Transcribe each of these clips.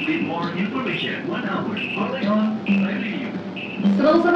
with more information 1 hour only on Radio. Seru-seru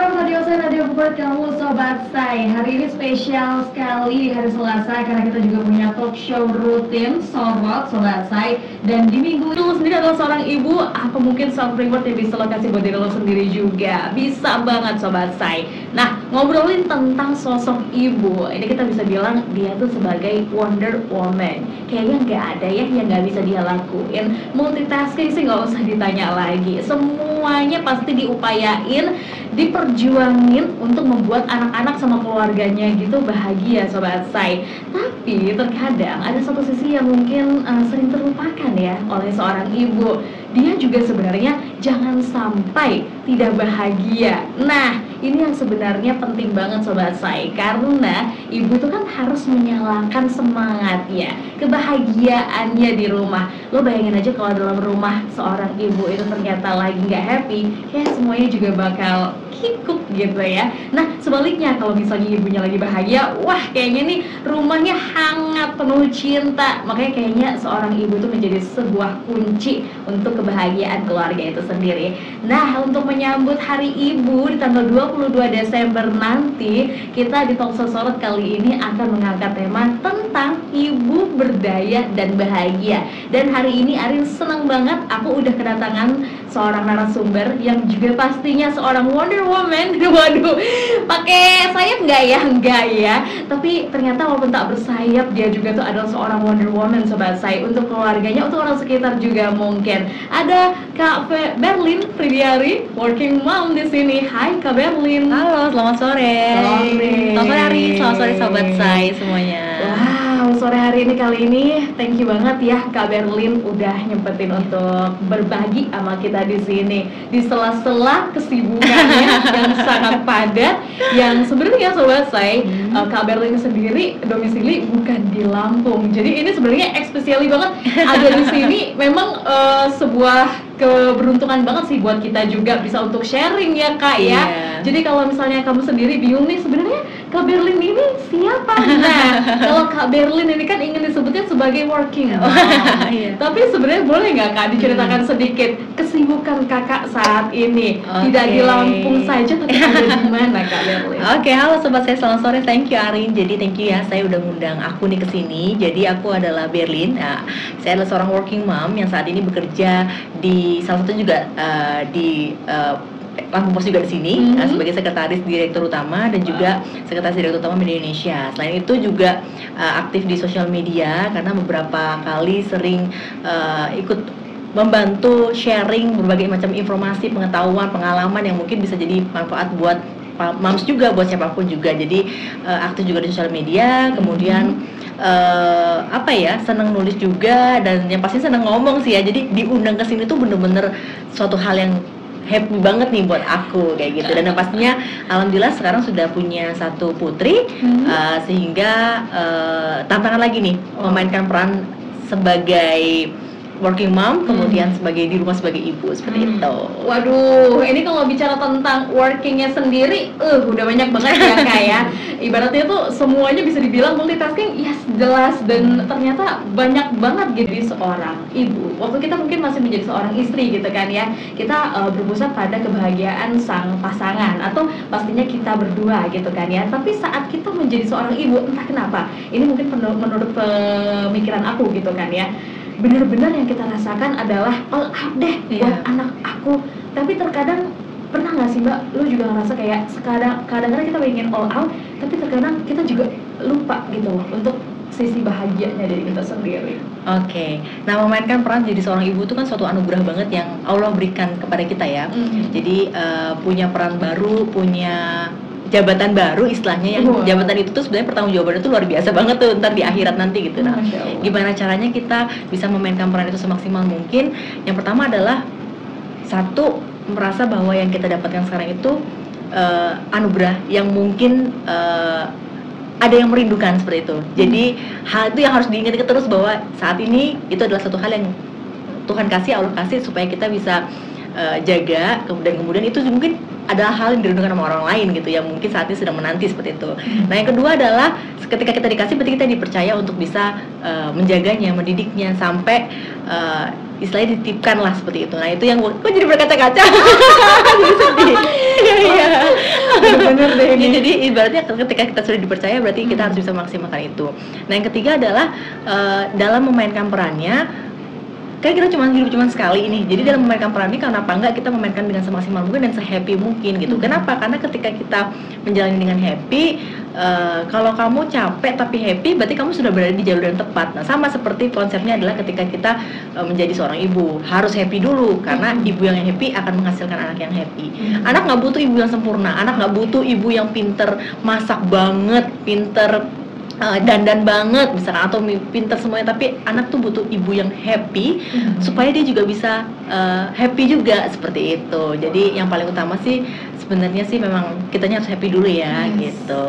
radio buat kamu Sobat Say. Hari ini spesial sekali di hari Selasa karena kita juga punya talk show rutin Sorot Sobat Say. Dan di minggu itu sendiri adalah seorang ibu. Apa mungkin self reward yang bisa lo kasih buat diri lo sendiri juga? Bisa banget Sobat Say. Nah, ngobrolin tentang sosok ibu, ini kita bisa bilang dia tuh sebagai Wonder Woman. Kayaknya nggak ada ya yang nggak bisa dia lakuin. Multitasking sih nggak usah ditanya lagi. Semuanya pasti diupayain, diperjuangin untuk membuat anak-anak sama keluarganya gitu bahagia Sobat Say. Tapi terkadang ada satu sisi yang mungkin sering terlupakan ya oleh seorang ibu. Dia juga sebenarnya jangan sampai tidak bahagia. Nah, ini yang sebenarnya penting banget Sobat Say, karena ibu tuh kan harus menyalakan semangat ya, kebahagiaannya di rumah. Lo bayangin aja kalau dalam rumah seorang ibu itu ternyata lagi nggak happy, ya semuanya juga bakal kikuk gitu ya. Nah, sebaliknya kalau misalnya ibunya lagi bahagia, wah kayaknya nih rumahnya hangat, penuh cinta. Makanya kayaknya seorang ibu tuh menjadi sebuah kunci untuk kebahagiaan keluarga itu sendiri. Nah, untuk menyambut Hari Ibu di tanggal 22 Desember nanti, kita di Talkshow Sorot kali ini akan mengangkat tema tentang ibu berdaya dan bahagia. Dan hari ini Arin senang banget, aku udah kedatangan seorang narasumber yang juga pastinya seorang Wonder Woman. Waduh, pakai sayap nggak ya? Nggak ya. Tapi ternyata walaupun tak bersayap, dia juga tuh adalah seorang Wonder Woman Sobat Say. Untuk keluarganya, untuk orang sekitar juga mungkin. Ada Kak Berlin Fridiari, working mom di sini. Hai Kak Berlin. Halo, selamat sore. Selamat sore Ari, selamat sore Sobat Say semuanya. Wow, sore hari ini kali ini thank you banget ya Kak Berlin udah nyempetin untuk berbagi sama kita di sini di sela-sela kesibukannya yang sangat padat. Yang sebenarnya Sobat Say, Kak Berlin sendiri domisili bukan di Lampung. Jadi ini sebenarnya spesial banget ada di sini. Memang sebuah keberuntungan banget sih buat kita juga bisa untuk sharing ya Kak ya. Jadi kalau misalnya kamu sendiri bingung nih sebenarnya Kak Berlin ini siapa? Nah, kalau Kak Berlin ini kan ingin disebutnya sebagai working mom. Tapi sebenarnya boleh nggak Kak diceritakan sedikit kesibukan Kakak saat ini? Tidak di Lampung saja tapi ada di mana Kak Berlin? Oke, halo Sobat Saya, selamat sore. Thank you Arin. Jadi thank you ya, saya udah ngundang aku nih ke sini. Jadi aku adalah Berlin. Nah, saya adalah seorang working mom yang saat ini bekerja di salah satu juga di Lampung Pos juga di sini sebagai sekretaris direktur utama dan juga sekretaris direktur utama Media Indonesia. Selain itu juga aktif di sosial media karena beberapa kali sering ikut membantu sharing berbagai macam informasi, pengetahuan, pengalaman yang mungkin bisa jadi manfaat buat moms juga, buat siapapun juga. Jadi aktif juga di sosial media, kemudian senang nulis juga, dan yang pasti senang ngomong sih ya. Jadi diundang ke sini tuh bener-bener suatu hal yang happy banget nih buat aku kayak gitu. Dan yang pastinya alhamdulillah sekarang sudah punya satu putri, sehingga tantangan lagi nih memainkan peran sebagai working mom, kemudian sebagai di rumah sebagai ibu seperti itu. Waduh, ini kalau bicara tentang workingnya sendiri, udah banyak banget ya Kak ya. Ibaratnya tuh semuanya bisa dibilang multitasking, yes jelas, dan ternyata banyak banget gitu seorang ibu. Waktu kita mungkin masih menjadi seorang istri gitu kan ya, kita berpusat pada kebahagiaan sang pasangan atau pastinya kita berdua gitu kan ya. Tapi saat kita menjadi seorang ibu, entah kenapa, ini mungkin menurut pemikiran aku gitu kan ya, benar-benar yang kita rasakan adalah all out deh buat anak aku. Tapi terkadang pernah nggak sih Mbak, lu juga ngerasa kayak kadang-kadang kita pengen all out, tapi terkadang kita juga lupa gitu loh untuk sisi bahagianya dari kita sendiri. Oke, nah memainkan peran jadi seorang ibu itu kan suatu anugerah banget yang Allah berikan kepada kita ya. Jadi punya peran baru, punya jabatan baru istilahnya, yang jabatan itu tuh sebenarnya pertanggungjawabannya tuh luar biasa banget tuh ntar di akhirat nanti gitu. Nah, gimana caranya kita bisa memainkan peran itu semaksimal mungkin? Yang pertama adalah satu, merasa bahwa yang kita dapatkan sekarang itu anugerah yang mungkin ada yang merindukan seperti itu. Jadi hal itu yang harus diingat terus, bahwa saat ini itu adalah satu hal yang Tuhan kasih, Allah kasih supaya kita bisa jaga, kemudian itu mungkin adalah hal yang dirindukan sama orang lain gitu yang mungkin saat ini sedang menanti seperti itu. Nah, yang kedua adalah ketika kita dikasih, berarti kita dipercaya untuk bisa menjaganya, mendidiknya sampai istilahnya dititipkan lah seperti itu. Nah itu yang kok jadi berkaca-kaca jadi sedih. Iya Bener deh ini. jadi ibaratnya ketika kita sudah dipercaya berarti kita harus bisa maksimalkan itu. Nah yang ketiga adalah dalam memainkan perannya, kan kita hidup cuma sekali ini. Jadi dalam memainkan peran ini kenapa enggak kita memainkan dengan semaksimal mungkin dan sehappy mungkin gitu. Kenapa? Karena ketika kita menjalani dengan happy, kalau kamu capek tapi happy, berarti kamu sudah berada di jalur yang tepat. Nah sama seperti konsepnya adalah ketika kita menjadi seorang ibu, harus happy dulu. Karena ibu yang happy akan menghasilkan anak yang happy. Anak nggak butuh ibu yang sempurna, anak nggak butuh ibu yang pinter masak banget, pinter dandan banget misalkan, atau pinter semuanya, tapi anak tuh butuh ibu yang happy supaya dia juga bisa happy juga seperti itu. Jadi yang paling utama sih sebenarnya sih memang kitanya harus happy dulu ya gitu.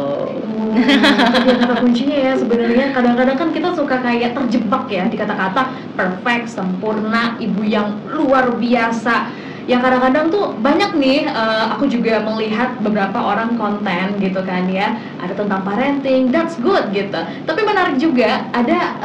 Jadi kata kuncinya ya sebenarnya kadang-kadang kan kita suka kayak terjebak ya di kata-kata perfect, sempurna, ibu yang luar biasa. Yang kadang-kadang tuh banyak nih, aku juga melihat beberapa orang konten gitu kan ya, ada tentang parenting, that's good gitu. Tapi menarik juga ada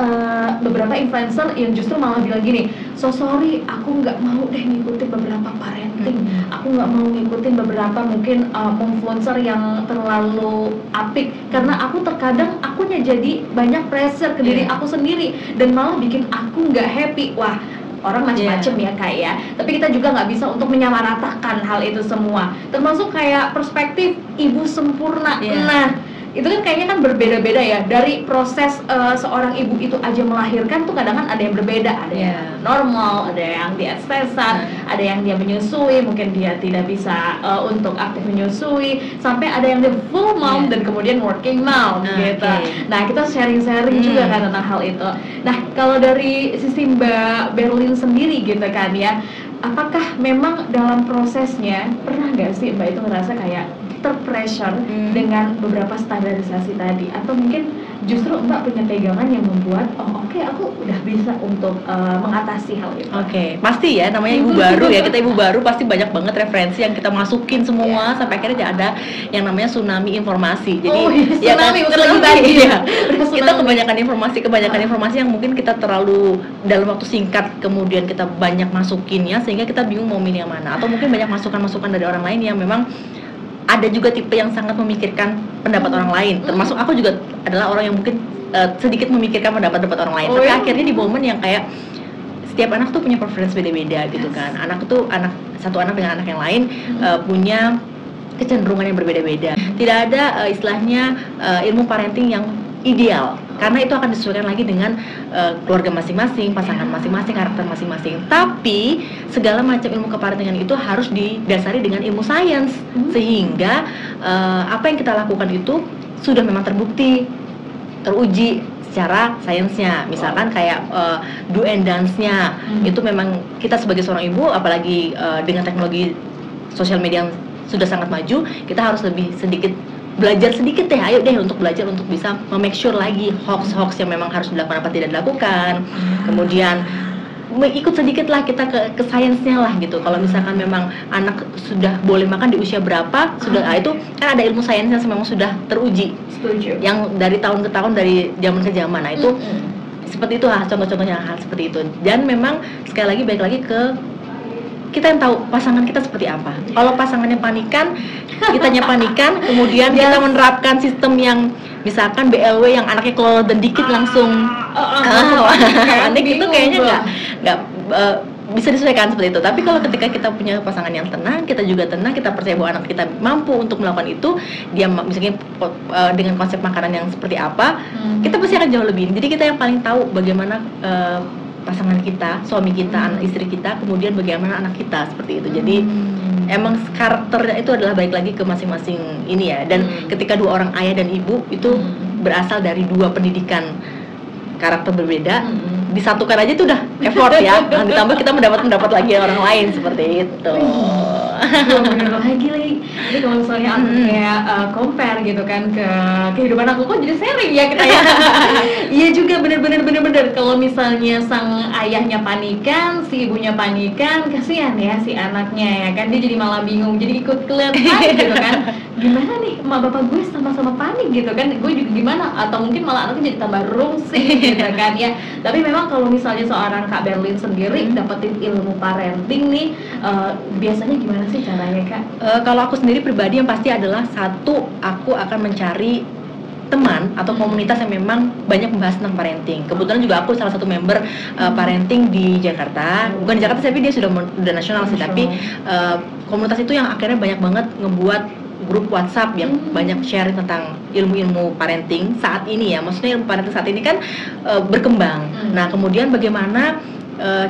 beberapa influencer yang justru malah bilang gini, so sorry aku nggak mau deh ngikutin beberapa parenting, aku nggak mau ngikutin beberapa mungkin influencer yang terlalu apik, karena aku terkadang akunya jadi banyak pressure ke diri aku sendiri dan malah bikin aku nggak happy. Wah, orang macam-macam ya Kak ya, tapi kita juga nggak bisa untuk menyamaratakan hal itu semua, termasuk kayak perspektif ibu sempurna. Nah itu kan kayaknya kan berbeda-beda ya, dari proses seorang ibu itu aja melahirkan tuh kadang kan ada yang berbeda, ada yang normal, ada yang diet cesan, ada yang dia menyusui, mungkin dia tidak bisa untuk aktif menyusui, sampai ada yang dia full mom dan kemudian working mom gitu. Nah kita sharing-sharing juga kan tentang hal itu. Nah kalau dari sisi Mbak Berlin sendiri gitu kan ya, apakah memang dalam prosesnya pernah nggak sih Mbak itu ngerasa kayak terpressure dengan beberapa standarisasi tadi, atau mungkin justru Mbak punya pegangan yang membuat oke, aku udah bisa untuk mengatasi hal itu? Oke, pasti ya, namanya ibu baru ya, kita ibu baru pasti banyak banget referensi yang kita masukin semua sampai akhirnya ada yang namanya tsunami informasi. Jadi tsunami bukan lagi banjir. Kita kebanyakan informasi yang mungkin kita terlalu dalam waktu singkat, kemudian kita banyak masukinnya sehingga kita bingung mau milih yang mana, atau mungkin banyak masukan-masukan dari orang lain yang memang ada juga tipe yang sangat memikirkan pendapat orang lain, termasuk aku juga adalah orang yang mungkin sedikit memikirkan pendapat orang lain. Tapi akhirnya di momen yang kayak setiap anak tuh punya preference beda-beda gitu kan. Satu anak dengan anak yang lain punya kecenderungan yang berbeda-beda. Tidak ada istilahnya ilmu parenting yang ideal, karena itu akan disesuaikan lagi dengan keluarga masing-masing, pasangan masing-masing, karakter masing-masing. Tapi segala macam ilmu keparentingan itu harus didasari dengan ilmu sains, sehingga apa yang kita lakukan itu sudah memang terbukti, teruji secara sainsnya. Misalkan kayak do and dance-nya itu memang kita sebagai seorang ibu, apalagi dengan teknologi sosial media yang sudah sangat maju, kita harus lebih belajar sedikit deh, ayo deh untuk belajar untuk bisa make sure lagi hoax yang memang harus dilakukan apa tidak dilakukan. Kemudian ikut sedikit lah kita ke sainsnya lah gitu. Kalau misalkan memang anak sudah boleh makan di usia berapa, sudah itu kan ada ilmu sainsnya yang memang sudah teruji. Setuju. Yang dari tahun ke tahun, dari zaman ke zaman. Nah itu seperti itu lah, contoh-contohnya hal seperti itu. Dan memang sekali lagi balik lagi ke kita yang tahu pasangan kita seperti apa. Kalau pasangannya panikan, kitanya panikan, kemudian kita menerapkan sistem yang misalkan BLW yang anaknya kalau dan dikit langsung panik, itu kayaknya nggak bisa disesuaikan seperti itu. Tapi kalau ketika kita punya pasangan yang tenang, kita juga tenang, kita percaya bahwa anak kita mampu untuk melakukan itu, dia misalnya dengan konsep makanan yang seperti apa, kita pasti akan jauh lebih. Jadi kita yang paling tahu bagaimana pasangan kita, suami kita, istri kita, kemudian bagaimana anak kita, seperti itu. Jadi emang karakternya itu adalah balik lagi ke masing-masing ini ya. Dan ketika dua orang ayah dan ibu itu berasal dari dua pendidikan karakter berbeda, disatukan aja itu udah effort ya. Ditambah kita mendapat lagi orang lain seperti itu. Bener lagi. Jadi kalau misalnya aku kayak compare gitu kan ke kehidupan aku, kok jadi sharing ya kita ya. Iya juga, bener. Kalau misalnya sang ayahnya panikan, si ibunya panikan, kasihan ya si anaknya ya kan, dia jadi malah bingung, jadi ikut kelihatan gitu kan. Gimana nih emak bapak gue sama-sama panik gitu kan, gue juga gimana, atau mungkin malah anaknya jadi tambah rungsing gitu kan ya. Tapi memang kalau misalnya seorang Kak Berlin sendiri dapetin ilmu parenting nih, biasanya gimana sih caranya Kak? Kalau aku sendiri pribadi yang pasti adalah satu, aku akan mencari teman atau komunitas yang memang banyak membahas tentang parenting. Kebetulan juga aku salah satu member parenting di Jakarta. Bukan di Jakarta tapi dia sudah nasional sih, tapi komunitas itu yang akhirnya banyak banget ngebuat grup WhatsApp yang banyak sharing tentang ilmu-ilmu parenting saat ini ya. Maksudnya ilmu parenting saat ini kan berkembang. Nah, kemudian bagaimana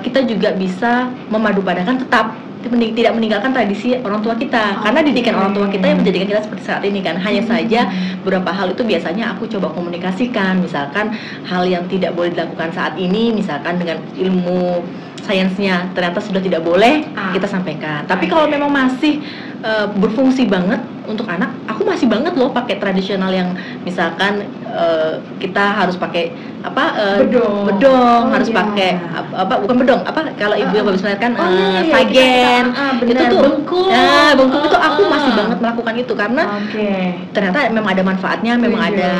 kita juga bisa memadupadankan tetap tidak meninggalkan tradisi orang tua kita, karena didikan orang tua kita yang menjadikan kita seperti saat ini kan. Hanya saja beberapa hal itu biasanya aku coba komunikasikan, misalkan hal yang tidak boleh dilakukan saat ini, misalkan dengan ilmu sainsnya ternyata sudah tidak boleh, kita sampaikan. Tapi kalau memang masih berfungsi banget untuk anak, aku masih banget loh pakai tradisional yang misalkan kita harus pakai bedong, harus pakai bukan bedong, kalau ibu yang bagus kan sagen, itu tuh bengkung itu aku masih banget melakukan itu karena ternyata memang ada manfaatnya, memang ada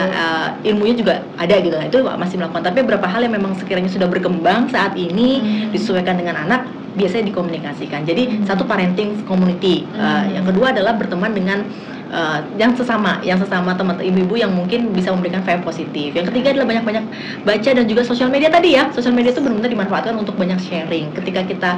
ilmunya juga ada gitu. Nah, itu masih melakukan. Tapi beberapa hal yang memang sekiranya sudah berkembang saat ini disesuaikan dengan anak, biasanya dikomunikasikan. Jadi satu, parenting community, yang kedua adalah berteman dengan yang sesama teman ibu-ibu yang mungkin bisa memberikan vibe positif. Yang ketiga adalah banyak-banyak baca dan juga sosial media tadi ya. Sosial media itu benar-benar dimanfaatkan untuk banyak sharing. Ketika kita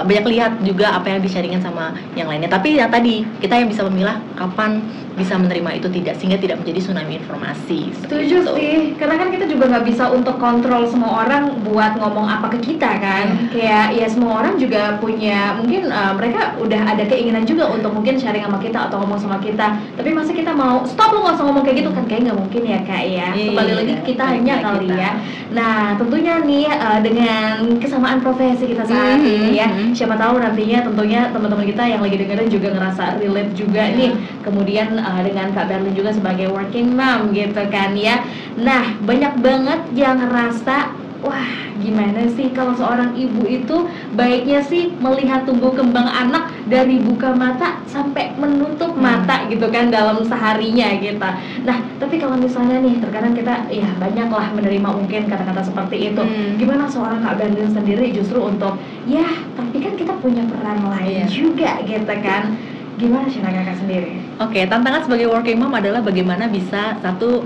banyak lihat juga apa yang di-sharingin sama yang lainnya. Tapi yang tadi kita yang bisa memilah kapan bisa menerima itu tidak, sehingga tidak menjadi tsunami informasi. Setuju sih, karena kan kita juga nggak bisa untuk kontrol semua orang buat ngomong apa ke kita kan. Kayak ya semua orang juga punya mungkin mereka udah ada keinginan juga untuk mungkin sharing sama kita atau ngomong sama kita. Tapi masa kita mau stop, lu nggak usah ngomong kayak gitu kan, kayak nggak mungkin ya Kak ya. Kembali lagi kita hanya kali ya. Nah tentunya nih dengan kesamaan profesi kita saat ini ya, siapa tahu nantinya tentunya teman-teman kita yang lagi dengerin juga ngerasa relate juga nih. Kemudian dengan Kak Berlin juga sebagai working mom gitu kan ya. Nah banyak banget yang ngerasa, wah gimana sih kalau seorang ibu itu baiknya sih melihat tumbuh kembang anak dari buka mata sampai menutup mata gitu kan dalam seharinya gitu. Nah tapi kalau misalnya nih terkadang kita ya banyaklah menerima mungkin kata-kata seperti itu. Gimana seorang Kak Berlin sendiri justru untuk ya tapi kan kita punya peran lain juga gitu kan. Gimana cara Kakak sendiri? Oke, tantangan sebagai working mom adalah bagaimana bisa satu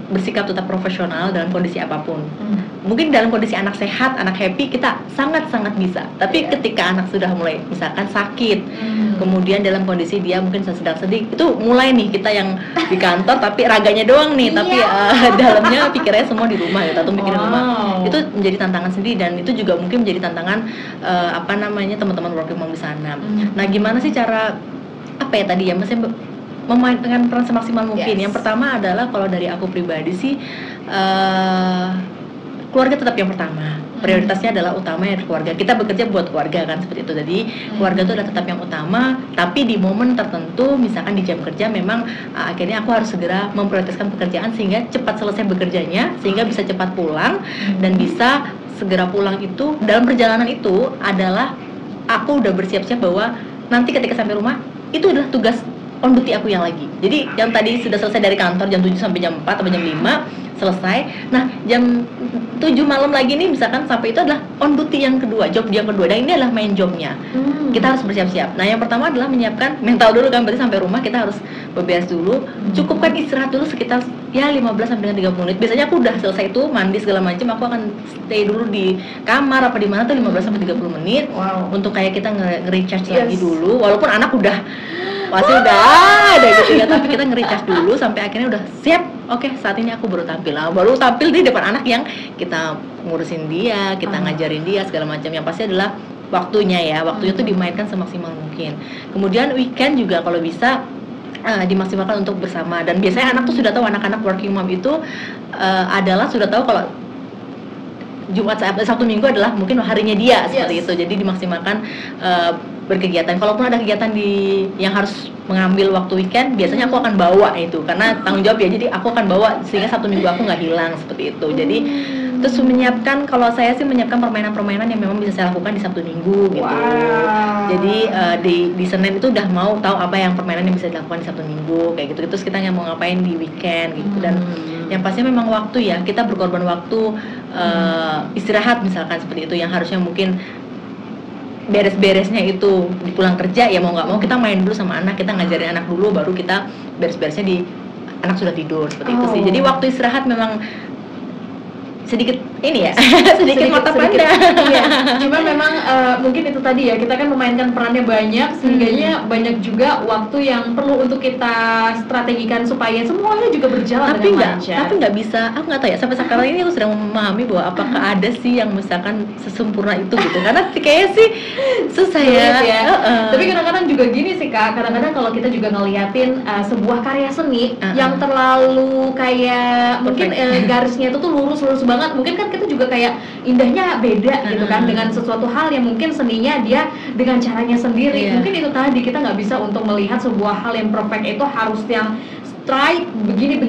bersikap tetap profesional dalam kondisi apapun. Mungkin dalam kondisi anak sehat, anak happy kita sangat-sangat bisa. Tapi ketika anak sudah mulai misalkan sakit, kemudian dalam kondisi dia mungkin sedang sedih, itu mulai nih kita yang di kantor tapi raganya doang nih, tapi dalamnya pikirnya semua di rumah gitu, atau mikirin rumah. Itu menjadi tantangan sendiri, dan itu juga mungkin menjadi tantangan teman-teman working mom di sana. Nah, gimana sih cara maksudnya memainkan peran semaksimal mungkin. Yang pertama adalah kalau dari aku pribadi sih keluarga tetap yang pertama. Prioritasnya adalah utama ya keluarga. Kita bekerja buat keluarga kan, seperti itu. Jadi keluarga itu adalah tetap yang utama. Tapi di momen tertentu, misalkan di jam kerja, memang akhirnya aku harus segera memprioritaskan pekerjaan sehingga cepat selesai bekerjanya, sehingga bisa cepat pulang dan bisa segera pulang. Itu dalam perjalanan itu adalah aku udah bersiap-siap bahwa nanti ketika sampai rumah itu adalah tugas on duty aku yang lagi. Jadi yang tadi sudah selesai dari kantor jam 7 sampai jam 4 atau jam 5 selesai. Nah, jam 7 malam lagi nih misalkan sampai itu adalah on duty yang kedua, job yang kedua. Dan ini adalah main jobnya. Kita harus bersiap-siap. Nah, yang pertama adalah menyiapkan mental dulu kan, berarti sampai rumah kita harus beberes dulu. Cukupkan istirahat dulu sekitar ya 15 sampai dengan 30 menit. Biasanya aku udah selesai itu mandi segala macam, aku akan stay dulu di kamar apa di mana tuh 15 sampai 30 menit. Untuk kayak kita nge-recharge lagi dulu, walaupun anak udah pasti udah ada gitu ya, tapi kita nge-recharge dulu sampai akhirnya udah siap. Oke, saat ini aku baru tampil. Baru tampil di depan anak yang kita ngurusin dia, kita ngajarin dia segala macam. Yang pasti adalah waktunya ya, waktunya tuh dimainkan semaksimal mungkin. Kemudian weekend juga kalau bisa dimaksimalkan untuk bersama. Dan biasanya anak tuh sudah tahu, anak-anak working mom itu adalah sudah tahu kalau Jumat Sabtu Minggu adalah mungkin harinya dia seperti itu. Jadi dimaksimalkan berkegiatan. Kalaupun ada kegiatan yang harus mengambil waktu weekend, biasanya aku akan bawa itu karena tanggung jawab ya. Jadi aku akan bawa sehingga Sabtu Minggu aku nggak hilang seperti itu. Jadi terus menyiapkan, kalau saya sih menyiapkan permainan-permainan yang memang bisa saya lakukan di Sabtu Minggu gitu. Jadi di Senin itu udah mau tahu apa yang permainan yang bisa dilakukan di Sabtu Minggu kayak gitu. Terus kita yang mau ngapain di weekend gitu. Dan yang pastinya memang waktu ya, kita berkorban waktu istirahat misalkan seperti itu, yang harusnya mungkin beres-beresnya itu di pulang kerja ya mau nggak mau kita main dulu sama anak, kita ngajarin anak dulu, baru kita beres-beresnya di anak sudah tidur seperti itu sih. Jadi waktu istirahat memang sedikit ini ya, sedikit mata pandang. Iya. Cuman memang mungkin itu tadi ya, kita kan memainkan perannya banyak, sehingga banyak juga waktu yang perlu untuk kita strategikan supaya semuanya juga berjalan dengan lancar. Tapi nggak bisa, aku nggak tahu ya, sampai sekarang ini aku sedang memahami bahwa apakah ada sih yang misalkan sesempurna itu gitu, karena kayaknya sih susah ya. Tapi kadang-kadang juga gini sih Kak, kadang-kadang kalau kita juga ngeliatin sebuah karya seni yang terlalu kayak mungkin garisnya itu tuh lurus banget, mungkin kan kita juga kayak indahnya beda gitu kan dengan sesuatu hal yang mungkin seninya dia dengan caranya sendiri. Mungkin itu tadi kita nggak bisa untuk melihat sebuah hal yang perfect itu harus yang straight begini,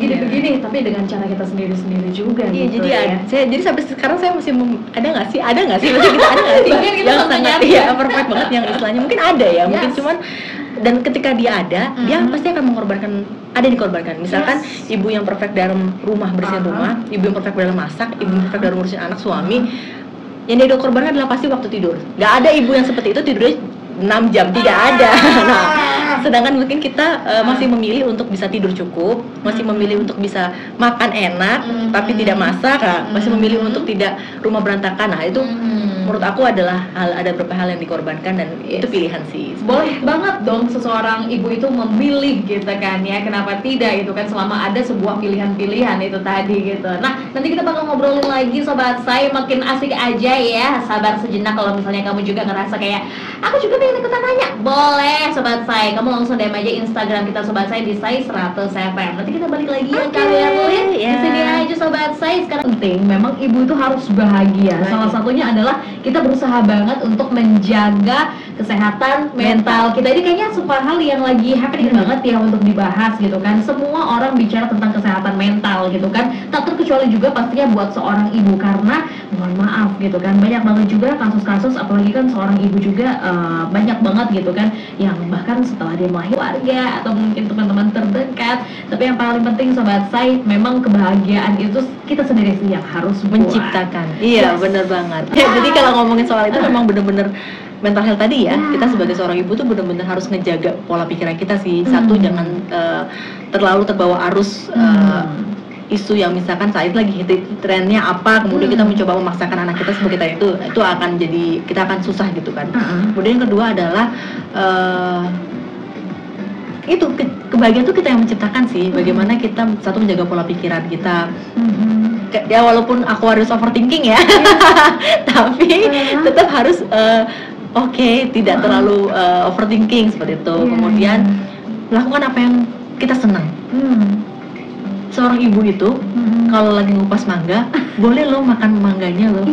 tapi dengan cara kita sendiri juga. Gitu, jadi sampai sekarang saya masih ada nggak sih masih kita ada nggak sih yang sangat perfect banget yang istilahnya mungkin ada ya, mungkin cuman. Dan ketika dia ada, dia pasti akan mengorbankan, ada yang dikorbankan. Misalkan ibu yang perfect dalam rumah, bersihin rumah, ibu yang perfect dalam masak, ibu yang perfect dalam ngurusin anak, suami. Yang dia dikorbankan adalah pasti waktu tidur. Gak ada ibu yang seperti itu tidurnya 6 jam, tidak ada. Nah, sedangkan mungkin kita masih memilih untuk bisa tidur cukup, masih memilih untuk bisa makan enak, tapi tidak masak, masih memilih untuk tidak rumah berantakan. Nah, itu menurut aku adalah ada beberapa hal yang dikorbankan dan itu pilihan sih. Boleh banget dong seseorang ibu itu memilih gitu kan ya, kenapa tidak gitu kan, selama ada sebuah pilihan-pilihan itu tadi gitu. Nah, nanti kita bakal ngobrolin lagi Sobat Say, makin asik aja ya. Sabar sejenak kalau misalnya kamu juga ngerasa kayak aku juga pengen ikutan nanya, boleh Sobat Say, kamu langsung DM aja Instagram kita Sobat Say di Say 100 FM. Nanti kita balik lagi ya kalian lihat di sini aja Sobat Say. Sekarang penting memang ibu itu harus bahagia. Salah satunya adalah kita berusaha banget untuk menjaga kesehatan mental kita. Ini kayaknya sebuah hal yang lagi happening banget ya untuk dibahas gitu kan. Semua orang bicara tentang kesehatan mental gitu kan, tak terkecuali juga pastinya buat seorang ibu, karena mohon maaf gitu kan, banyak banget juga kasus-kasus, apalagi kan seorang ibu juga banyak banget gitu kan yang bahkan setelah dia melahirkan keluarga atau mungkin teman-teman terdekat. Tapi yang paling penting Sobat Say, memang kebahagiaan itu kita sendiri sih yang harus menciptakan. Iya, bener banget. Jadi kalau ngomongin soal itu memang bener-bener mental health tadi ya, kita sebagai seorang ibu tuh bener-bener harus ngejaga pola pikiran kita sih. Satu, jangan terlalu terbawa arus isu yang misalkan saat itu lagi trennya apa, kemudian kita mencoba memaksakan anak kita sebagai kita, itu akan jadi, kita akan susah gitu kan. Kemudian yang kedua adalah itu kebahagiaan itu kita yang menciptakan sih. Bagaimana kita satu menjaga pola pikiran kita. Ya walaupun Aquarius overthinking ya, tapi tetap harus tidak terlalu overthinking seperti itu. Kemudian lakukan apa yang kita senang. Seorang ibu itu kalau lagi ngupas mangga, boleh lo makan mangganya lo.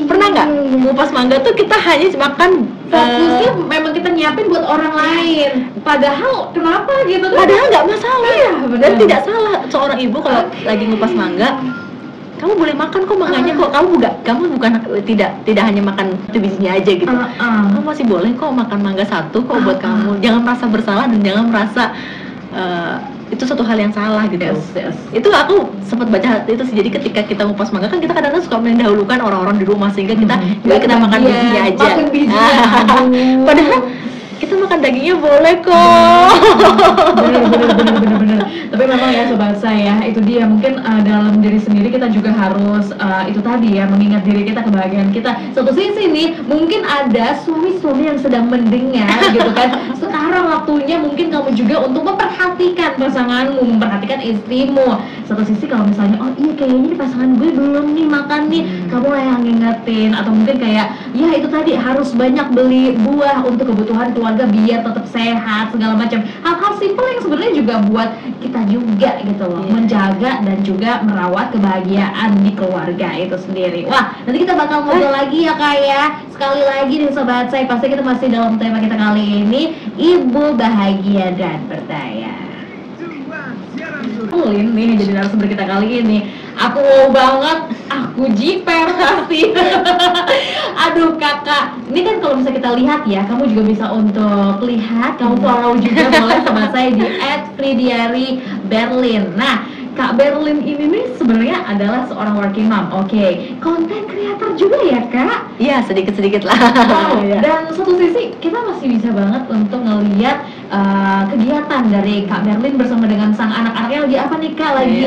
Pernah nggak ngupas mangga tuh kita hanya makan, fokusnya memang kita nyiapin buat orang lain, padahal kenapa gitu kan? Padahal nggak masalah, dan tidak salah seorang ibu kalau lagi ngupas mangga. Kamu boleh makan kok mangganya kok, kamu bukan tidak hanya makan bijinya aja gitu. Kamu masih boleh kok makan mangga satu kok buat kamu. Jangan merasa bersalah dan jangan merasa itu suatu hal yang salah gitu. Itu aku sempat baca itu sih. Jadi ketika kita ngupas mangga kan kita kadang-kadang suka mendahulukan orang-orang di rumah, sehingga kita makan bijinya aja. Padahal kita makan dagingnya boleh kok. Bener. Tapi memang ya Sobat saya, itu dia mungkin dalam diri sendiri kita juga harus itu tadi ya, mengingat diri kita, kebahagiaan kita. Satu sisi nih, mungkin ada suami-suami yang sedang mendengar gitu kan. Sekarang waktunya mungkin kamu juga untuk memperhatikan pasanganmu, memperhatikan istrimu. Satu sisi kalau misalnya, oh iya kayaknya nih pasangan gue belum nih makan nih, kamu lah yang ngingetin. Atau mungkin kayak, ya itu tadi harus banyak beli buah untuk kebutuhan keluarga biar tetap sehat segala macam. Hal-hal simpel yang sebenarnya juga buat kita juga gitu loh, menjaga dan juga merawat kebahagiaan di keluarga itu sendiri. Wah, nanti kita bakal ngobrol lagi ya Kak ya. Sekali lagi nih sobat saya, pasti kita masih dalam tema kita kali ini, ibu bahagia dan berdaya. Nih jadi narasumber kita kali ini. Aku wow banget, aku jiper pasti. Aduh kakak, ini kan kalau bisa kita lihat ya, kamu juga bisa untuk lihat, kamu follow juga boleh sama saya di @fridiari_berlin. Nah, Kak Berlin ini nih sebenarnya adalah seorang working mom. Oke, konten kreator juga ya Kak? Iya, sedikit-sedikit lah. Wow, dan satu sisi kita masih bisa banget untuk ngelihat kegiatan dari Kak Berlin bersama dengan sang anak-anaknya lagi apa nih Kak? Lagi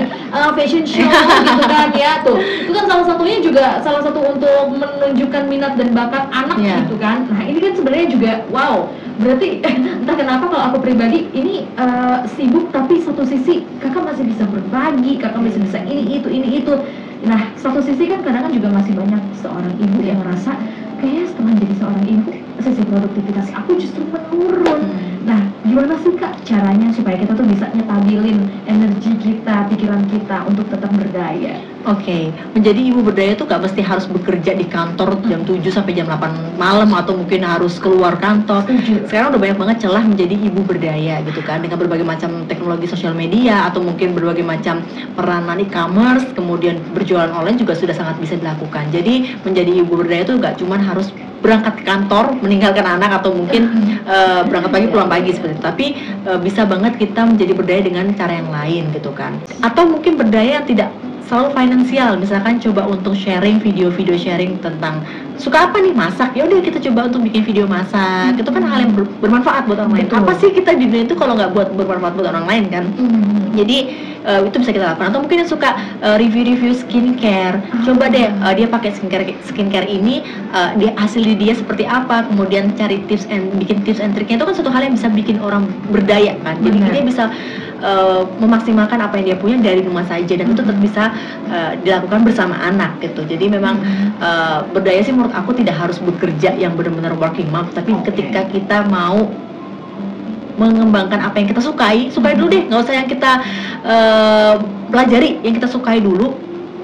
fashion show gitu kan ya tuh. Itu kan salah satunya juga salah satu untuk menunjukkan minat dan bakat anak gitu kan. Nah ini kan sebenarnya juga wow. Berarti entah kenapa kalau aku pribadi ini sibuk tapi satu sisi kakak masih bisa berbagi, kakak masih bisa ini itu. Nah satu sisi kan kadang kan juga masih banyak seorang ibu yang merasa kayaknya setelah jadi seorang ibu sisi produktivitas aku justru menurun. Nah gimana sih Kak caranya supaya kita tuh bisa nyetabilin energi kita, pikiran kita untuk tetap berdaya? Oke, menjadi ibu berdaya tuh gak mesti harus bekerja di kantor jam 7 sampai jam 8 malam atau mungkin harus keluar kantor. Sekarang udah banyak banget celah menjadi ibu berdaya gitu kan, dengan berbagai macam teknologi sosial media atau mungkin berbagai macam peranan e-commerce, kemudian berjualan online juga sudah sangat bisa dilakukan. Jadi menjadi ibu berdaya tuh gak cuman harus berangkat ke kantor, meninggalkan anak atau mungkin berangkat pagi pulang pagi seperti itu. Tapi bisa banget kita menjadi berdaya dengan cara yang lain gitu kan. Atau mungkin berdaya yang tidak selalu finansial, misalkan coba untuk sharing video-video sharing tentang suka apa nih masak, ya udah kita coba untuk bikin video masak. Itu kan hal yang bermanfaat buat orang lain. Apa sih kita di dunia itu kalau nggak buat bermanfaat buat orang lain kan? Jadi itu bisa kita lakukan. Atau mungkin yang suka review-review skincare, coba deh dia pakai skincare ini, dia hasil dia seperti apa, kemudian cari tips and bikin tips and triknya. Itu kan satu hal yang bisa bikin orang berdaya kan. Jadi dia bisa memaksimalkan apa yang dia punya dari rumah saja, dan itu tetap bisa dilakukan bersama anak gitu. Jadi memang berdaya sih menurut aku tidak harus bekerja yang benar-benar working mom, tapi ketika kita mau mengembangkan apa yang kita sukai dulu deh, nggak usah yang kita pelajari, yang kita sukai dulu.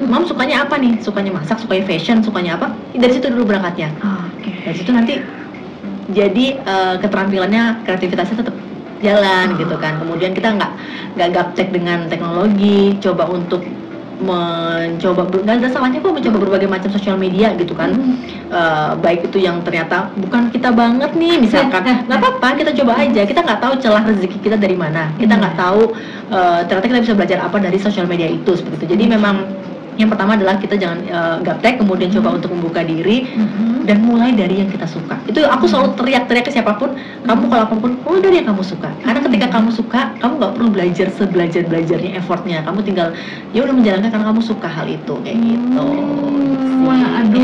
Mom sukanya apa nih? Sukanya masak, sukanya fashion, sukanya apa? Dari situ dulu berangkatnya. Dari situ nanti jadi keterampilannya, kreativitasnya tetap jalan gitu kan. Kemudian kita nggak gaptek dengan teknologi, coba untuk mencoba, nggak ada salahnya kok mencoba berbagai macam sosial media gitu kan. Baik itu yang ternyata bukan kita banget nih misalkan, nggak apa-apa, kita coba aja. Kita nggak tahu celah rezeki kita dari mana, kita nggak tahu ternyata kita bisa belajar apa dari sosial media itu seperti itu. Jadi memang yang pertama adalah kita jangan gaptek, kemudian coba untuk membuka diri dan mulai dari yang kita suka. Itu aku selalu teriak-teriak ke siapapun, kamu kalau apapun mulai dari yang kamu suka. Karena ketika kamu suka, kamu nggak perlu belajar sebelajar-belajarnya, effortnya. Kamu tinggal ya udah menjalankan karena kamu suka hal itu kayak gitu. Wah, aduh.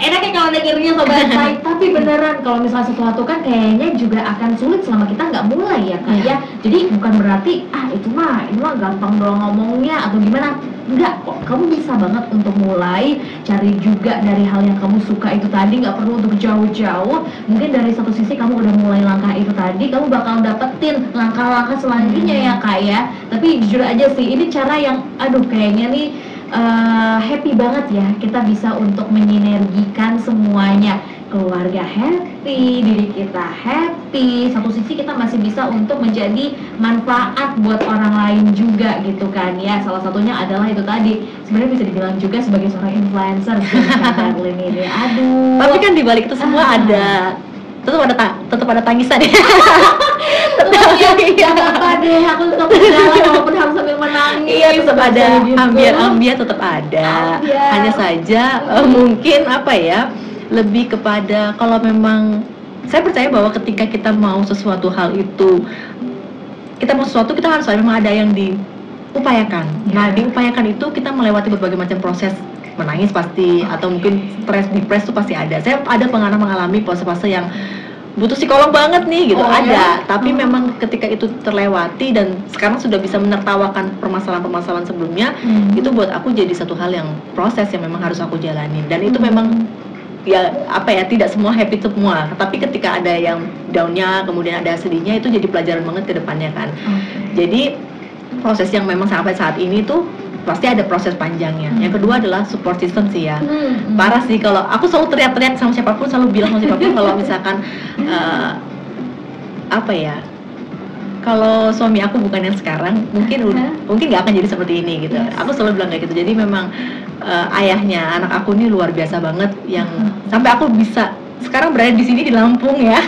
Enaknya kalau dengernya sobat baik, tapi beneran kalau misalnya sesuatu kan kayaknya juga akan sulit selama kita nggak mulai ya Kak ya. Jadi bukan berarti itu mah gampang doang ngomongnya atau gimana. Enggak kok, kamu bisa banget untuk mulai cari juga dari hal yang kamu suka itu tadi, nggak perlu untuk jauh-jauh. Mungkin dari satu sisi kamu udah mulai langkah itu tadi, kamu bakal dapetin langkah-langkah selanjutnya ya Kak ya. Tapi jujur aja sih, ini cara yang kayaknya nih happy banget ya, kita bisa untuk menyinergikan semuanya. Keluarga happy, diri kita happy, satu sisi kita masih bisa untuk menjadi manfaat buat orang lain juga gitu kan ya. Salah satunya adalah itu tadi, sebenarnya bisa dibilang juga sebagai seorang influencer Kak Berlin ini. Aduh. Tapi kan dibalik itu semua ada tetap ada tangisan ya. Iya, apa deh, aku tetap berjalan walaupun harus sambil menangis. Iya, tetap ada ambiar tetap ada. Hanya saja mungkin lebih kepada kalau memang saya percaya bahwa ketika kita mau sesuatu hal itu, kita harus memang ada yang diupayakan. Nah, diupayakan itu kita melewati berbagai macam proses, menangis pasti, atau mungkin depres itu pasti ada. Saya ada mengalami fase-fase yang butuh psikolog banget nih gitu, tapi memang ketika itu terlewati dan sekarang sudah bisa menertawakan permasalahan-permasalahan sebelumnya, itu buat aku jadi satu hal yang proses yang memang harus aku jalanin, dan itu memang ya apa ya, tidak semua happy semua, tapi ketika ada yang down-nya, kemudian ada sedihnya, itu jadi pelajaran banget ke depannya kan. Jadi proses yang memang sampai saat ini tuh pasti ada proses panjangnya. Yang kedua adalah support system sih ya. Parah sih, kalau aku selalu teriak-teriak sama siapapun, selalu bilang sama siapapun kalau misalkan apa ya, kalau suami aku bukan yang sekarang, mungkin nggak akan jadi seperti ini gitu. Aku selalu bilang kayak gitu. Jadi memang ayahnya anak aku ini luar biasa banget, yang sampai aku bisa sekarang berada di sini di Lampung ya.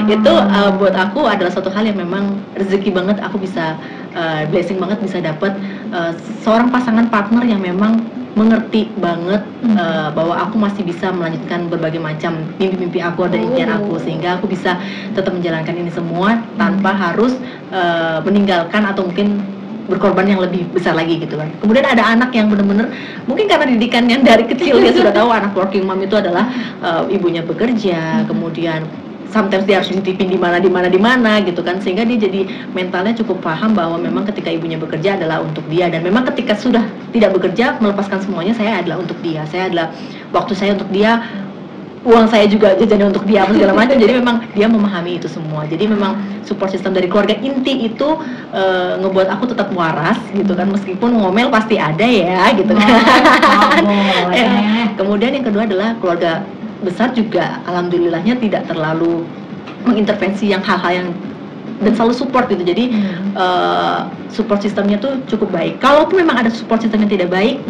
Itu buat aku adalah suatu hal yang memang rezeki banget. Aku bisa blessing banget bisa dapat seorang pasangan partner yang memang mengerti banget bahwa aku masih bisa melanjutkan berbagai macam mimpi-mimpi aku dan impian aku, sehingga aku bisa tetap menjalankan ini semua tanpa harus meninggalkan atau mungkin berkorban yang lebih besar lagi gitu kan. Kemudian ada anak yang benar-benar mungkin karena didikan yang dari kecil dia sudah tahu anak working mom itu adalah ibunya bekerja, kemudian sometimes dia harus dititipin di mana gitu kan, sehingga dia jadi mentalnya cukup paham bahwa memang ketika ibunya bekerja adalah untuk dia, dan memang ketika sudah tidak bekerja melepaskan semuanya, saya adalah untuk dia, saya adalah waktu saya untuk dia, uang saya juga jajannya untuk dia segala macam. Jadi memang dia memahami itu semua. Jadi memang support system dari keluarga inti itu ngebuat aku tetap waras gitu kan, meskipun ngomel pasti ada ya gitu kan. Kemudian yang kedua adalah keluarga besar juga alhamdulillahnya tidak terlalu mengintervensi yang hal-hal yang, dan selalu support gitu. Jadi support sistemnya tuh cukup baik. Kalaupun memang ada support system yang tidak baik,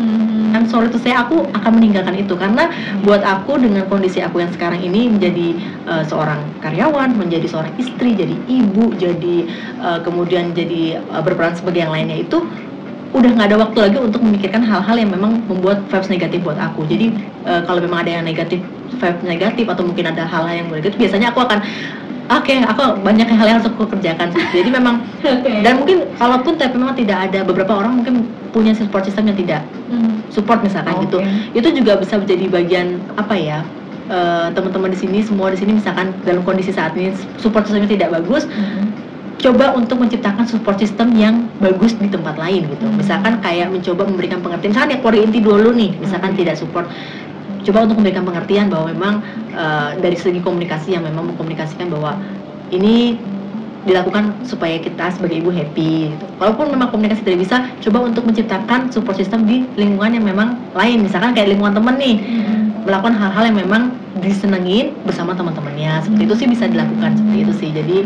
I'm sorry to say, aku akan meninggalkan itu, karena buat aku dengan kondisi aku yang sekarang ini, menjadi seorang karyawan, menjadi seorang istri, jadi ibu, jadi kemudian jadi berperan sebagai yang lainnya, itu udah nggak ada waktu lagi untuk memikirkan hal-hal yang memang membuat vibes negatif buat aku. Jadi kalau memang ada yang negatif, vibe negatif, atau mungkin ada hal-hal yang negatif, biasanya aku akan aku banyak hal yang harus aku kerjakan. Jadi memang dan mungkin kalaupun tapi memang tidak ada, beberapa orang mungkin punya support system yang tidak support misalkan gitu, itu juga bisa menjadi bagian apa ya, teman-teman di sini, semua di sini misalkan dalam kondisi saat ini support systemnya tidak bagus, coba untuk menciptakan support system yang bagus di tempat lain gitu. Misalkan kayak mencoba memberikan pengertian, misalkan ya keluarga inti dulu nih, misalkan tidak support, coba untuk memberikan pengertian bahwa memang dari segi komunikasi yang memang mengkomunikasikan bahwa ini dilakukan supaya kita sebagai ibu happy gitu. Walaupun memang komunikasi tidak bisa, coba untuk menciptakan support system di lingkungan yang memang lain, misalkan kayak lingkungan teman nih, melakukan hal-hal yang memang disenengin bersama teman-temannya. Seperti itu sih bisa dilakukan, seperti itu sih. Jadi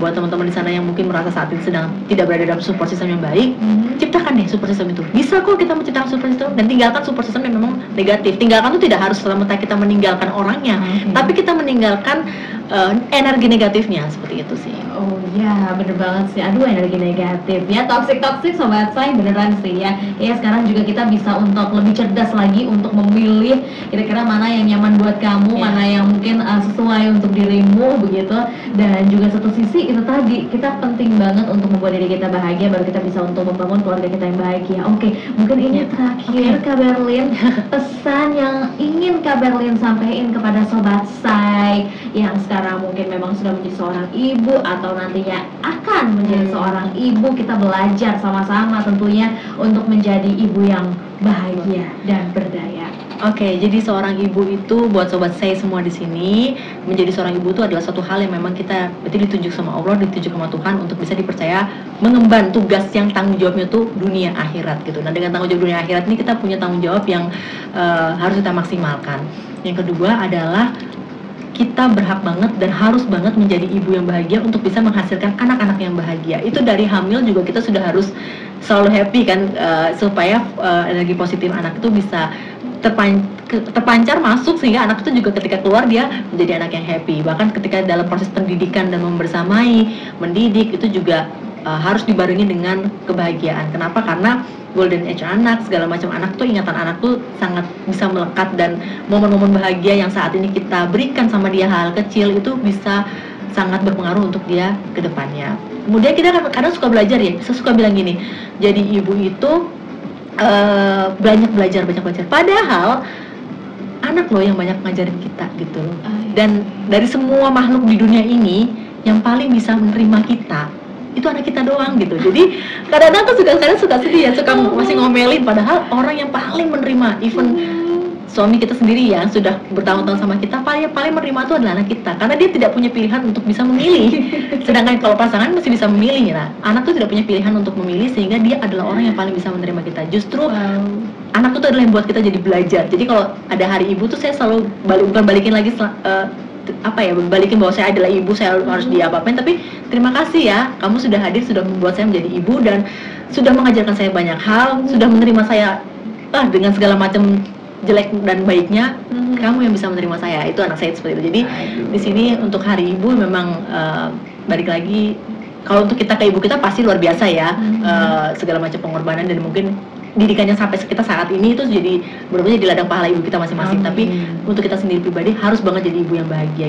buat teman-teman di sana yang mungkin merasa saat ini sedang tidak berada dalam support system yang baik, ciptakan deh support system itu. Bisa kok kita menciptakan support system, dan tinggalkan support system yang memang negatif. Tinggalkan itu tidak harus selamanya kita meninggalkan orangnya, tapi kita meninggalkan energi negatifnya, seperti itu sih. Oh ya, bener banget sih. Aduh, energi negatif ya, toxic sobat saya, beneran sih ya. Ya sekarang juga kita bisa untuk lebih cerdas lagi untuk memilih kira-kira mana yang nyaman buat kamu, mana yang mungkin sesuai untuk dirimu begitu. Dan juga satu sisi itu tadi, kita penting banget untuk membuat diri kita bahagia, baru kita bisa untuk membangun keluarga kita yang bahagia. Oke, mungkin ini terakhir Kak Berlin, pesan yang ingin Kak Berlin sampaikan kepada sobat saya yang sekarang mungkin memang sudah menjadi seorang ibu atau nantinya akan menjadi seorang ibu. Kita belajar sama-sama tentunya untuk menjadi ibu yang bahagia dan berdaya. Oke, jadi seorang ibu itu buat sobat saya semua di sini, menjadi seorang ibu itu adalah suatu hal yang memang kita berarti ditunjuk sama Allah, ditunjuk sama Tuhan untuk bisa dipercaya mengemban tugas yang tanggung jawabnya tuh dunia akhirat gitu. Nah, dengan tanggung jawab dunia akhirat ini kita punya tanggung jawab yang harus kita maksimalkan. Yang kedua adalah kita berhak banget dan harus banget menjadi ibu yang bahagia untuk bisa menghasilkan anak-anak yang bahagia. Itu dari hamil juga kita sudah harus selalu happy kan, supaya energi positif anak itu bisa terpancar masuk, sehingga anak itu juga ketika keluar dia menjadi anak yang happy. Bahkan ketika dalam proses pendidikan dan membersamai, mendidik itu juga harus dibarengi dengan kebahagiaan. Kenapa? Karena golden age anak, segala macam anak tuh, ingatan anak tuh sangat bisa melekat, dan momen-momen bahagia yang saat ini kita berikan sama dia hal kecil itu bisa sangat berpengaruh untuk dia ke depannya. Kemudian kita kadang suka belajar ya, saya suka bilang gini, jadi ibu itu banyak belajar. Padahal anak loh yang banyak ngajarin kita gitu loh. Dan dari semua makhluk di dunia ini yang paling bisa menerima kita itu anak kita doang gitu. Jadi kadang-kadang tuh kadang suka sedih ya, suka masih ngomelin, padahal orang yang paling menerima, even suami kita sendiri yang sudah bertahun-tahun sama kita, paling menerima itu adalah anak kita, karena dia tidak punya pilihan untuk bisa memilih. Sedangkan kalau pasangan masih bisa memilih, nah anak tuh tidak punya pilihan untuk memilih, sehingga dia adalah orang yang paling bisa menerima kita. Justru anak itu adalah yang buat kita jadi belajar. Jadi kalau ada hari ibu tuh saya selalu balikin lagi balikin bahwa saya adalah ibu, saya harus diapa-apain, tapi terima kasih ya, kamu sudah hadir, sudah membuat saya menjadi ibu, dan sudah mengajarkan saya banyak hal, sudah menerima saya dengan segala macam jelek dan baiknya. Kamu yang bisa menerima saya. Itu anak saya seperti itu. Jadi di sini untuk hari ibu memang balik lagi, kalau untuk kita ke ibu kita pasti luar biasa ya, segala macam pengorbanan, dan mungkin didikannya sampai kita saat ini itu jadi benar-benar jadi ladang pahala ibu kita masing-masing. Tapi untuk kita sendiri pribadi harus banget jadi ibu yang bahagia.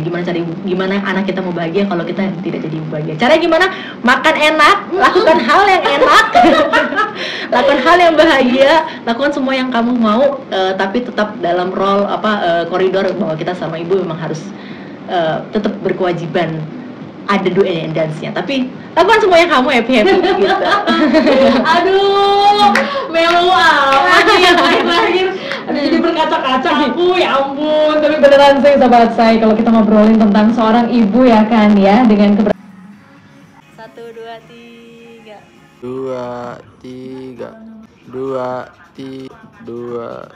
Gimana anak kita mau bahagia kalau kita tidak jadi ibu bahagia? Caranya gimana? Makan enak, lakukan hal yang enak, lakukan hal yang bahagia, lakukan semua yang kamu mau, tapi tetap dalam role koridor bahwa kita sama ibu memang harus tetap berkewajiban. Ada do and dance-nya, tapi lakukan semua yang kamu happy gitu. Aduh, melo amat ya akhir-akhir. Jadi berkaca-kaca aku, ya ampun. Tapi beneran sih sahabat saya, kalau kita ngobrolin tentang seorang ibu ya kan ya, dengan 1, 2, 3 2, 3 2, 3 2